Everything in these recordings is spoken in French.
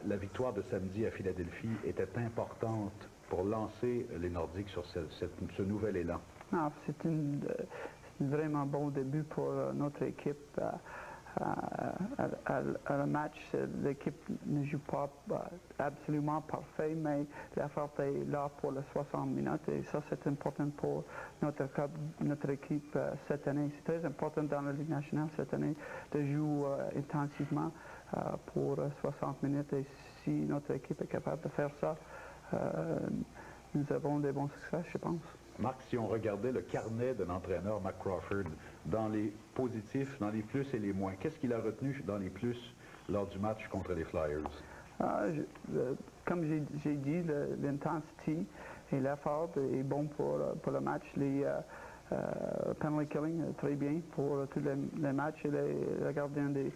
La victoire de samedi à Philadelphie était importante pour lancer les Nordiques sur ce nouvel élan. Non, c'est un vraiment bon début pour notre équipe. À le match, l'équipe ne joue pas absolument parfait, mais l'effort est là pour les 60 minutes et ça c'est important pour notre équipe cette année. C'est très important dans la Ligue nationale cette année de jouer intensivement pour 60 minutes et si notre équipe est capable de faire ça, nous avons des bons succès, je pense. Marc, si on regardait le carnet de l'entraîneur Marc Crawford, dans les positifs, dans les plus et les moins, qu'est-ce qu'il a retenu dans les plus lors du match contre les Flyers? Comme j'ai dit, l'intensité et l'effort est bon pour le match. Les penalty killing, très bien pour tous les matchs et le gardien des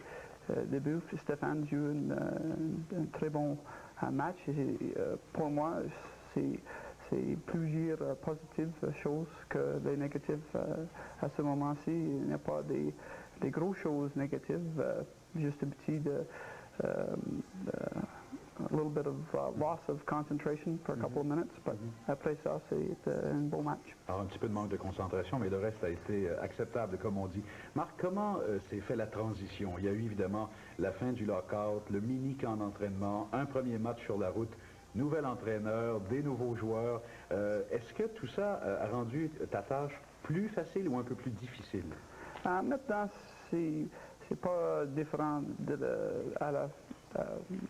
buts. Stéphane joue un très bon match. Et, pour moi, c'est plusieurs positives choses que les négatives à ce moment-ci. Il n'y a pas des grosses choses négatives, juste un petit a little bit of loss of concentration for a couple of minutes, but après ça, c'est un bon match. Alors, un petit peu de manque de concentration, mais le reste a été acceptable, comme on dit. Marc, comment s'est fait la transition? Il y a eu évidemment la fin du lockout, le mini-camp d'entraînement, un premier match sur la route, nouvel entraîneur, des nouveaux joueurs. Est-ce que tout ça a rendu ta tâche plus facile ou un peu plus difficile? Maintenant, c'est pas différent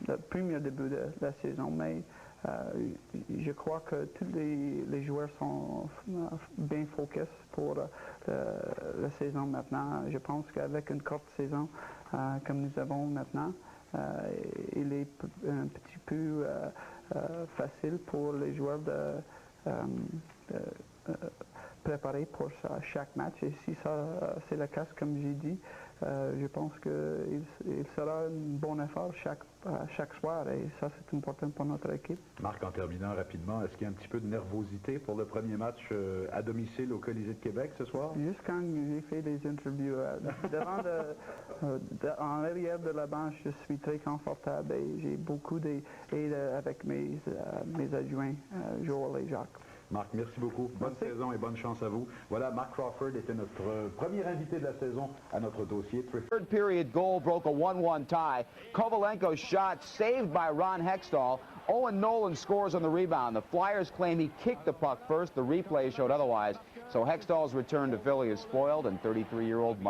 le premier début de la saison, mais je crois que tous les joueurs sont bien focus pour la saison maintenant. Je pense qu'avec une courte saison comme nous avons maintenant, il est un petit peu facile pour les joueurs de préparer pour chaque match. Et si ça c'est le cas, comme j'ai dit, je pense qu'il sera un bon effort chaque soir et ça c'est important pour notre équipe. Marc, en terminant rapidement, est-ce qu'il y a un petit peu de nervosité pour le premier match à domicile au Colisée de Québec ce soir? Juste quand j'ai fait des interviews, en arrière de la banche, je suis très confortable et j'ai beaucoup d'aide avec mes adjoints, Joël et Jacques. Marc, merci beaucoup. Bonne saison et bonne chance à vous. Voilà, Marc Crawford était notre premier invité de la saison à notre dossier. Third period goal broke a 1-1 tie. Kovalenko's shot saved by Ron Hextall. Owen Nolan scores on the rebound. The Flyers claim he kicked the puck first. The replay showed otherwise. So Hextall's return to Philly is spoiled, and 33-year-old Mark